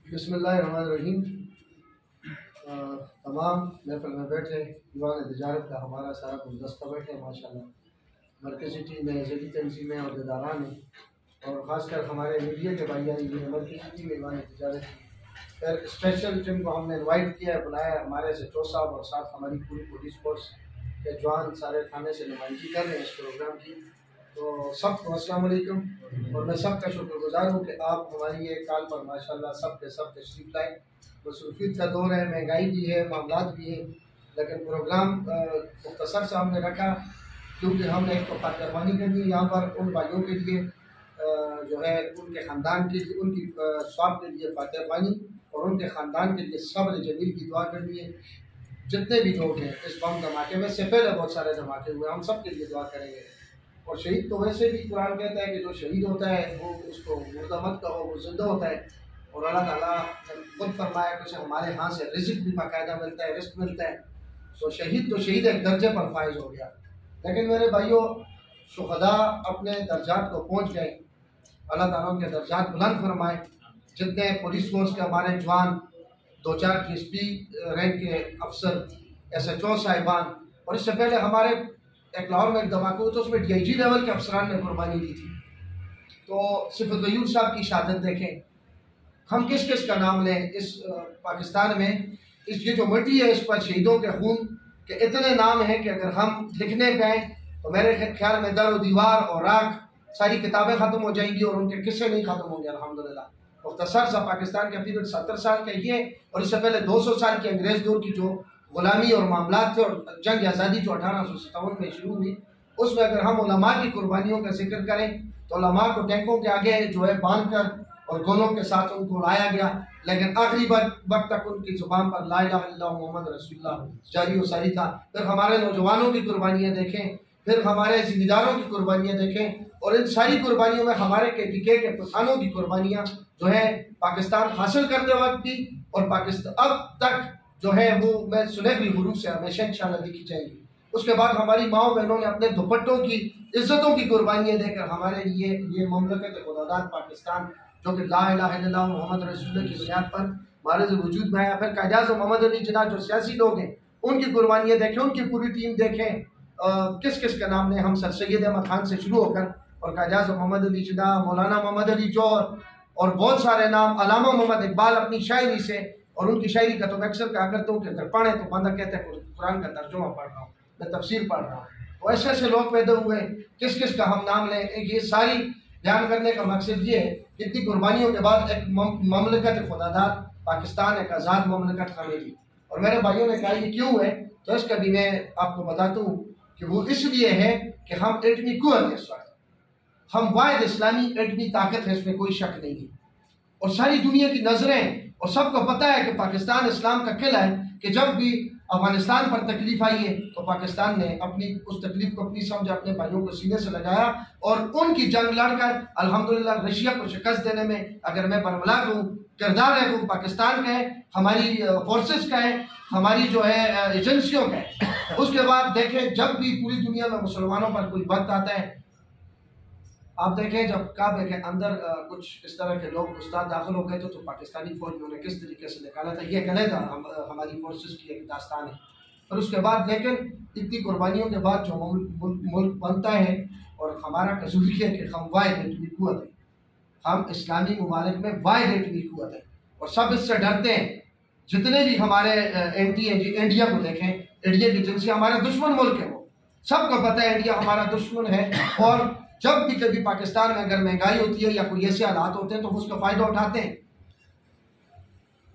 बिस्मिल्लाहिर्रहमानिर्रहीम। तमाम महफिल में बैठे दीवान तजारत का हमारा सारा गुलदस्ता बैठे माशाल्लाह। मरकज़ी टीम है, ज़िली तंजीमें और इदारान हैं, और ख़ासकर हमारे मीडिया के भाई आई हुए हैं। मरकज़ी टीम दीवान तजारत की फिर स्पेशल टीम को हमने इन्वाइट किया है, बुलाया है। हमारे SHO साहब और साथ हमारी पूरी पुलिस फोर्स के जवान सारे थाने से नुमाइंदगी कर रहे हैं इस प्रोग्राम की। तो सबको अस्सलाम वालेकुम, और मैं सबका शुक्रगुजार हूँ कि आप हमारी ये कॉल पर माशाल्लाह सब के सब तशरीफ़ लाए। मसरूफियत का दौर है, महंगाई भी है, मामलात भी हैं, लेकिन प्रोग्राम मुख्तसर से हमने रखा क्योंकि हमने एक तो फातहवानी करनी है यहाँ पर उन भाइयों के लिए जो है उनके ख़ानदान के लिए, उनकी स्वाब के लिए फातहवानी, और उनके ख़ानदान के लिए सब्र जमील की दुआ करनी है। जितने भी लोग हैं इस बम धमाके में से पहले बहुत सारे धमाके हुए, हम सब के लिए दुआ करेंगे। और शहीद तो वैसे भी कुरान कहता है कि जो शहीद होता है वो उसको मुर्दा मत कहो, वो जिंदा होता है। और अल्लाह ताला खुद फरमाया कि उसे हमारे यहाँ से रिज़्क़ भी बाकायदा मिलता है, रिज़्क़ मिलता है। तो शहीद एक दर्जे पर फायज हो गया। लेकिन मेरे भाइयों, शुहदा अपने दर्जात को पहुँच गए, अल्लाह ताला उनके दर्जात बुलंद फरमाए। जितने पुलिस फोर्स के हमारे जवान, 2-4 DSP रैंक के अफसर, SHO साहिबान, और इससे पहले हमारे एक लाहौर में एक धमाका हुआ तो उसमें DIG लेवल के अफसरान ने कुर्बानी दी थी। तो सिफत गयूर साहब की शहादत देखें, हम किस किस का नाम लें इस पाकिस्तान में। इस ये जो मिट्टी है इस पर शहीदों के खून के इतने नाम हैं कि अगर हम लिखने गए तो मेरे ख्याल में दर दीवार और राख सारी किताबें ख़त्म हो जाएंगी और उनके किस्से नहीं ख़त्म होंगे अल्हम्दुलिल्लाह। मुख्तसर सा पाकिस्तान का पीरियड 70 साल का ये, और इससे पहले 200 साल की अंग्रेज़ दौर की जो गुलामी और मामलात थे और जंग आज़ादी जो 1857 में शुरू हुई, उसमें अगर हम उलमा की कुर्बानियों का जिक्र करें तो उलमा को टैंकों के आगे जो है बांध कर और गोलों के साथ उनको लाया गया, लेकिन आखिरी वक्त तक उनकी जुबान पर ला इलाहा इल्लल्लाह मुहम्मद रसूलुल्लाह जारी व सारी था। फिर हमारे नौजवानों की कुर्बानियाँ देखें, फिर हमारे जिम्मेदारों की कुर्बानियाँ देखें, और इन सारी कुर्बानियों में हमारे KPK के पठानों की कुर्बानियाँ जो है पाकिस्तान हासिल करते वक्त भी और पाकिस्तान अब तक जो है वो मैं सुनहरी हुरूफ से हमेशा इंशाअल्लाह लिखी जाएगी। उसके बाद हमारी माओ बहनों ने अपने दुपट्टों की इज्जतों की कुर्बानियाँ देकर हमारे लिए ये ममलकत खुदादाद पाकिस्तान जो कि ला इलाहा इल्लल्लाह मुहम्मद रसूलुल्लाह की बुनियाद पर हमारे से वजूद में आया। फिर कायदाज़ मोहम्मद अली जिन्ना जो सियासी लोग हैं उनकी कुर्बानियाँ देखें, उनकी पूरी टीम देखें। किस किस का नाम ने हम सर सैयद अहमद खान से शुरू होकर और कायदाज़ मोहम्मद अली जिन्ना, मौलाना मोहम्मद अली जौहर और बहुत सारे नाम, अलामा मोहम्मद इकबाल अपनी शायरी से, और उनकी शायरी का तो मैं अक्सर कहा करता हूँ कि अगर पढ़े तो बंदा कहता है कुरान का तर्जुमा पढ़ रहा हूँ, मैं तफसीर पढ़ रहा हूँ। तो ऐसे ऐसे लोग पैदा हुए, किस किस का हम नाम लें, ये सारी बयान करने का मकसद ये है कि इतनी कुर्बानियों के बाद एक ममलकत खुदादाद पाकिस्तान एक आज़ाद ममलकत मिली। और मेरे भाइयों ने कहा ये क्यों है, तो इसका भी मैं आपको बताता हूँ कि वो इसलिए है कि हम एटमी कुव्वत है इस वक्त, हम वाहिद इस्लामी एटमी ताकत है, इसमें कोई शक नहीं है। और सारी दुनिया की नजरें और सबको पता है कि पाकिस्तान इस्लाम का किला है, कि जब भी अफगानिस्तान पर तकलीफ आई है तो पाकिस्तान ने अपनी उस तकलीफ को अपनी समझ अपने भाइयों को सीने से लगाया और उनकी जंग लड़कर अल्हम्दुलिल्लाह रशिया को शिकस्त देने में अगर मैं बरमला दूँ किरदार है तो पाकिस्तान का है, हमारी फोर्सेस का है, हमारी जो है एजेंसियों का है। उसके बाद देखें जब भी पूरी दुनिया में मुसलमानों पर कोई वक्त आता है, आप देखें जब काबे के अंदर कुछ इस तरह के लोग उस्ताद दाखिल हो गए तो पाकिस्तानी फौज ने उन्हें किस तरीके से निकाला था, ये कहता हमारी फोर्सेस की एक दास्तान है। और उसके बाद लेकिन इतनी कुर्बानियों के बाद जो मुल्क बनता है, और हमारा कसूर है कि हम वाहिद एटमी कुव्वत है, हम इस्लामी ममालिक में वाहिद एटमी कुव्वत है और सब इससे डरते हैं। जितने भी हमारे एंटी हैं, इंडिया को देखें, इंडिया की एजेंसी हमारा दुश्मन मुल्क है, वो सबको पता है इंडिया हमारा दुश्मन है। और जब भी कभी पाकिस्तान में अगर महंगाई होती है या कोई ऐसे हालात होते हैं तो उसका फायदा उठाते हैं।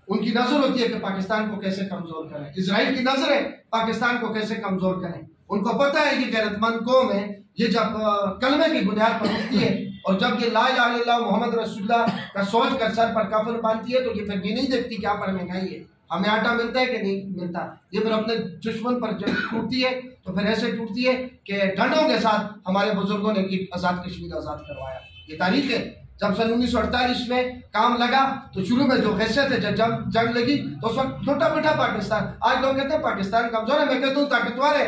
उनकी नजर होती है कि पाकिस्तान को कैसे कमजोर करें, इजराइल की नजर है पाकिस्तान को कैसे कमजोर करें। उनको पता है कि गैरतमंद कौम है, ये जब कलमे की बुनियाद पर उठती है और जब ये ला इलाहा इल्लल्लाह मुहम्मद रसूलुल्लाह का सोच कर सर पर कफन बांधती है तो ये फिर ये नहीं देखती कि यहाँ पर महंगाई है, हमें आटा मिलता है कि नहीं मिलता। ये फिर अपने दुश्मन पर जब टूटती है तो फिर ऐसे टूटती है कि डंडों के साथ हमारे बुजुर्गों ने आज़ाद कश्मीर आज़ाद करवाया। ये तारीख है। जब सन 1948 में काम लगा तो शुरू में जो हैसियत है, जब जंग लगी तो उस वक्त छोटा बेटा पाकिस्तान, आज लोग कहते हैं पाकिस्तान कमजोर है, मैं कहता हूँ ताकतवर है।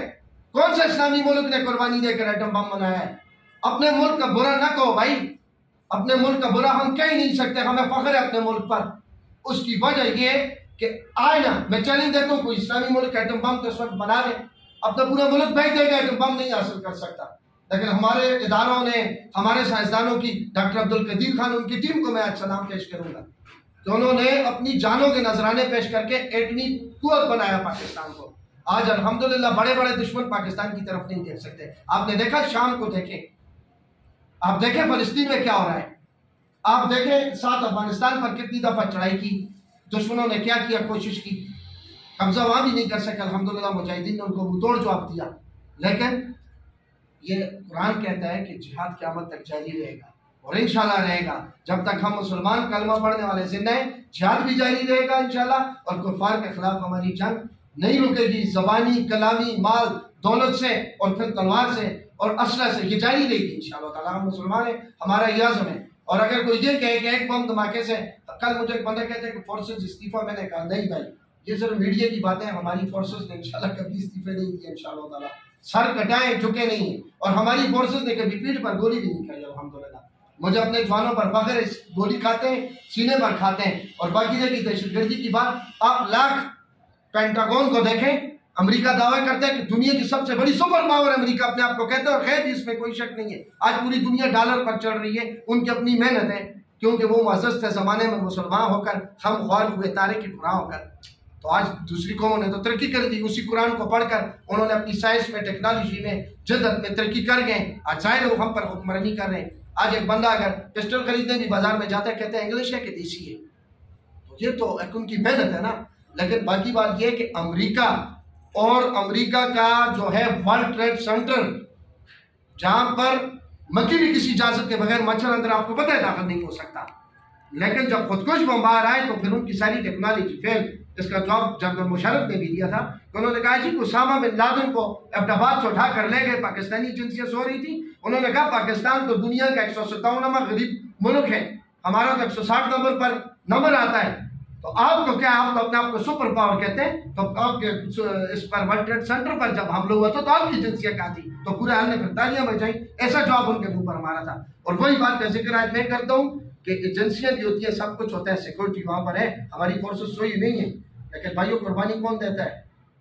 कौन सा इस्लामी मुल्क ने कुर्बानी देकर एटम बम बनाया है? अपने मुल्क का बुरा ना कहो भाई, अपने मुल्क का बुरा हम कह ही नहीं सकते, हमें फख्र है अपने मुल्क पर। उसकी वजह ये कि आए ना, मैं चैलेंज देता हूँ, कोई इस्लामी मुल्क एटम बम तो इस वक्त बना ले, अपना पूरा मुल्क भेज देगा, एटम बम नहीं हासिल कर सकता। लेकिन हमारे इदारों ने, हमारे साइंसदानों की, डॉक्टर अब्दुल कदीर खान, उनकी टीम को मैं आज सलाम पेश करूंगा कि उन्होंने अपनी जानों के नजराने पेश करके एटमी कुव्वत बनाया पाकिस्तान को। आज अल्हम्दुलिल्लाह बड़े बड़े दुश्मन पाकिस्तान की तरफ नहीं देख सकते। आपने देखा शाम को, देखें, आप देखें फलस्तीन में क्या हो रहा है, आप देखें साथ अफगानिस्तान पर कितनी दफा चढ़ाई की, दुश्मनों ने क्या किया, कोशिश की, कब्जा वहां भी नहीं कर सके। अल्हम्दुलिल्लाह मुजाहिदीन ने उनको मुंहतोड़ जवाब दिया। लेकिन ये कुरान कहता है कि जिहाद क़यामत तक जारी रहेगा और इंशाल्लाह रहेगा। जब तक हम मुसलमान कलमा पढ़ने वाले जिंदा हैं, जिहाद भी जारी रहेगा इंशाल्लाह, और कुफार के खिलाफ हमारी जंग नहीं रुकेगी। ज़बानी, कलामी, माल, दौलत से और फिर तलवार से और असला से ये जारी रहेगी इंशाल्लाह ताला। हम मुसलमान हैं, हमारा ये आज़म है। और अगर कोई ये कहे कि एक बम धमाके से, कल मुझे एक बंदा कहते हैं कि फोर्सेज इस्तीफा, मैंने कहा नहीं भाई, ये सिर्फ मीडिया की बातें हैं। हमारी फोर्सेज ने इंशाल्लाह कभी इस्तीफे नहीं दिए इंशाल्लाह ताला, सर कटाए झुके नहीं है। और हमारी फोर्सेज ने कभी पीठ पर गोली भी नहीं खाई अल्हम्दुलिल्लाह। मुझे अपने जवानों पर फख्र है, गोली खाते हैं, सीने पर खाते हैं। और बाकी जगह की दहशतगर्दी की बात, आप लाख पेंटागन को देखें, अमेरिका दावा करता है कि दुनिया की सबसे बड़ी सुपर पावर अमेरिका अपने आप को कहता है, और खैर इसमें कोई शक नहीं है। आज पूरी दुनिया डॉलर पर चल रही है, उनकी अपनी मेहनत है, क्योंकि वो मुअज़्ज़ज़ थे ज़माने में मुसलमान होकर, हम ख्वार हुए तारे की खुरा होकर। तो आज दूसरी कौमों ने तो तरक्की कर दी, उसी कुरान को पढ़कर उन्होंने अपनी साइंस में, टेक्नोलॉजी में, जिद्दत में तरक्की कर गए। आज जाहिर है हम पर हुक्मरानी कर रहे हैं। आज एक बंदा अगर पिस्टल खरीदने भी बाजार में जाता है, कहते हैं इंग्लिश है कि देसी है, तो ये तो एक उनकी मेहनत है ना। लेकिन बाकी बात यह कि अमेरिका और अमेरिका का जो है वर्ल्ड ट्रेड सेंटर, जहां पर मक्खी भी किसी इजाजत के बगैर, मच्छर अंदर आपको पता है दाखिल नहीं हो सकता, लेकिन जब खुदकुश बमबार आए तो फिर उनकी सारी टेक्नोलॉजी फेल। इसका जवाब जनरल मुशर्रफ ने भी दिया था। उन्होंने कहा जी उसामा बिन लादेन को अहमदाबाद से उठा कर ले गए, पाकिस्तानी एजेंसियां सो रही थी। उन्होंने कहा पाकिस्तान तो दुनिया का 157वां गरीब मुल्क है, हमारा तो 160 नंबर पर नंबर आता है, तो आप तो क्या, आप तो अपने आप को सुपर पावर कहते हैं। तो आपके इस पर वर्ल्ड ट्रेड सेंटर पर जब हमला हुआ तो आपकी एजेंसियां कहा थी, तो पूरे हाल ने फिर तालियां बजाई। ऐसा जवाब उनके मुंह पर हमारा था। और वही बात का जिक्र आज मैं करता हूँ कि एजेंसियां भी होती है, सब कुछ होता है, सिक्योरिटी वहां पर है, हमारी फोर्सेस सोई नहीं है। लेकिन भाइयों कुर्बानी कौन देता है?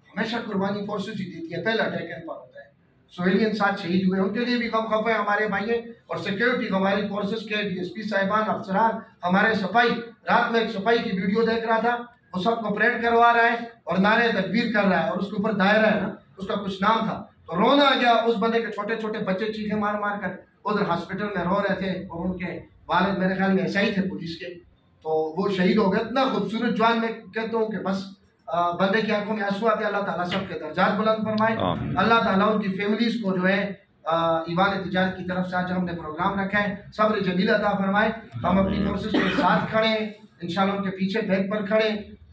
हमेशा कुर्बानी फोर्सेस ही देती है। पहला अटैक पर होता है, सोहेलियन साथ शहीद हुए, उनके लिए भी कम खफ है हमारे भाई हैं। और सिक्योरिटी हमारी फोर्सेस के डीएसपी साहिबान, अफसरान, हमारे सिपाही, रात में एक सिपाही की वीडियो देख रहा था, वो सबको परेड करवा रहा है और नारे तकबीर कर रहा है, और उसके ऊपर दायरा है ना, उसका कुछ नाम था, तो रोना आ गया। उस बंदे के छोटे छोटे बच्चे चीखे मार मार कर उधर हॉस्पिटल में रो रहे थे, और उनके वालिद मेरे ख्याल में ऐसा ही थे पुलिस के, तो वो शहीद हो गए। इतना खूबसूरत जवान, मैं कहता हूँ कि बस बंदे की आंखों में आंसू आते। अल्लाह ताला सबके दर्जात बुलंद फरमाए। अल्लाह ताला उनकी फैमिलीज को जो है ईवान तिजारत की तरफ से आज हमने प्रोग्राम रखा है, सब्र जमील अता फरमाए। हम अपनी फोर्सेस के साथ खड़े, इंशाल्लाह उनके पीछे बैक पर खड़े,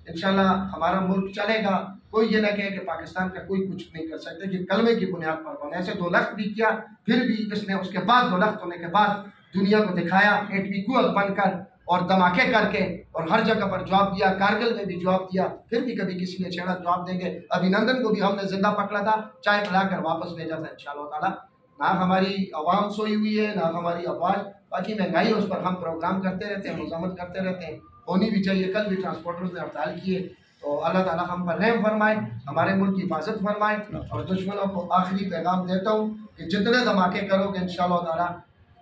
इंशाल्लाह हमारा मुल्क चलेगा। कोई ये ना कहे कि पाकिस्तान का कोई कुछ नहीं कर सकते, कि कलमे की बुनियाद पर होने। ऐसे 2 लख्त भी किया, फिर भी इसने उसके बाद 2 लख्त होने के बाद दुनिया को दिखाया एटमी कुव्वत बनकर और धमाके करके, और हर जगह पर जवाब दिया। कारगिल में भी जवाब दिया, फिर भी कभी किसी ने छेड़ा जवाब देंगे। अभिनंदन को भी हमने जिंदा पकड़ा था, चाय पिलाकर वापस भेजा था इंशाअल्लाह ताला। ना हमारी आवाम सोई हुई है, ना हमारी अफवाज। बाकी महंगाई, उस पर हम प्रोग्राम करते रहते हैं, मुज़ामत करते रहते हैं, होनी भी चाहिए। कल भी ट्रांसपोर्टर्स ने हड़ताल किए, तो अल्लाह ताला हम पर रहम फरमाए, हमारे मुल्क की हिफाजत फरमाए। और दुश्मनों को आखिरी पैगाम देता हूँ कि जितने धमाके करोगे इंशाअल्लाह ताला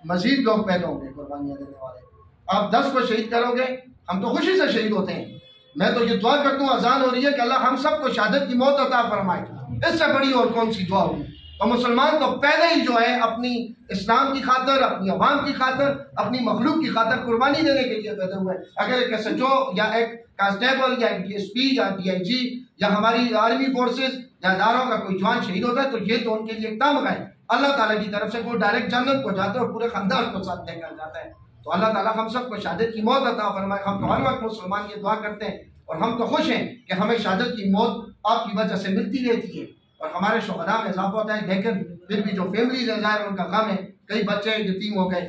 मजीद लोग पैदा होंगे कुर्बानियाँ देने वाले। आप 10 को शहीद करोगे, हम तो खुशी से शहीद होते हैं। मैं तो ये दुआ करता हूँ, अजान हो रही है कि अल्लाह हम सबको शहादत की मौत अता फरमाए। इससे बड़ी और कौन सी दुआ होगी? तो मुसलमान तो पहले ही जो है अपनी इस्लाम की खातर, अपनी अवाम की खातर, अपनी मखलूक की खातर कुर्बानी देने के लिए पैदा हुआ है। अगर एक SHO या एक कांस्टेबल या एक DSP या DIG या हमारी आर्मी फोर्सेज या इदारों का कोई जवान शहीद होता है, तो ये तो उनके लिए एक तमगा है अल्लाह ताला की तरफ से। वो डायरेक्ट जन्नत को जाता है और पूरे खानदान को साथ लेकर जाता है। तो अल्लाह ताला हम सबको शहादत की मौत अता फरमाए। हम तो हर वक्त मुसलमान ये दुआ करते हैं, और हम तो खुश हैं कि हमें शहादत की मौत आपकी वजह से मिलती रहती है, और हमारे शुहदा में इजाफा होता है। लेकिन फिर भी जो फैमिलीज हैं, ज़ाहिर उनका गम है। कई बच्चे यतीम हो गए,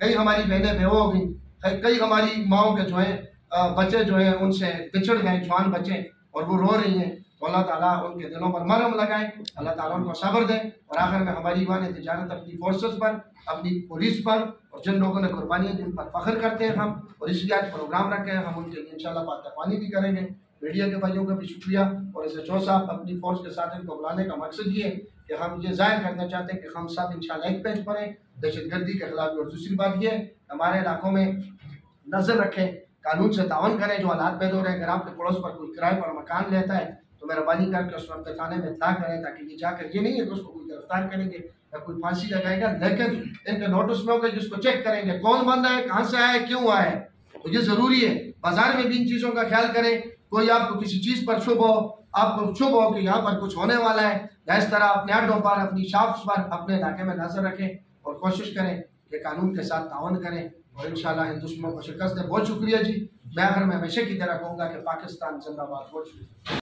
कई हमारी बहनें बेवा हो गई, कई हमारी माओं के जो है बच्चे जो हैं उनसे बिछड़ गए, जवान बच्चे, और वो रो रही हैं। तो अल्लाह ताला उनके दिलों पर मरहम लगाए, अल्लाह ताला उनको सब्र दे। और आखिर में हमारी ईवान तिजारत अपनी फोर्सेस पर, अपनी पुलिस पर और जिन लोगों ने कुर्बानियाँ दी उन पर फख्र करते हैं हम, और इसलिए आज प्रोग्राम रखे हैं। हम उनके लिए इंशाल्लाह फातहवानी भी करेंगे। मीडिया के भाइयों का भी शुक्रिया, और SHO साहब अपनी फोर्स के साथ इनको बुलाने का मकसद ये है कि हम ये जाहिर करना चाहते हैं कि हम सब इंशाल्लाह एक पेज पर हैं दहशतगर्दी के खिलाफ। और दूसरी बात ये है, हमारे इलाकों में नजर रखें, कानून से तावन करें। जो हालात पैदा हो रहे हैं, अगर आपके पड़ोस पर कोई किराए पर मकान लेता है तो मेहरबानी करके उस वक्त थाने में इत्तला करें, ताकि ये जाकर, ये नहीं है कि उसको कोई गिरफ्तार करेंगे या कोई फांसी लगाएगा, लेकिन इनके नोटिस में होगा जिसको चेक करेंगे कौन बंदा है, कहाँ से आया है, क्यों आया है। तो ये जरूरी है। बाजार में भी इन चीज़ों का ख्याल करें। कोई आपको किसी चीज़ पर शुभ हो, आपको शुभ हो कि यहाँ पर कुछ होने वाला है, या इस तरह अपने अड्डों पर, अपनी शॉप्स पर, अपने इलाके में नजर रखें और कोशिश करें कि कानून के साथ तावन करें, और इंशाल्लाह इन दुश्मनों को शिकस्त दें। बहुत शुक्रिया जी। मैं आखिर में हमेशा की तरह कहूँगा कि पाकिस्तान जिंदाबाद। बहुत शुक्रिया।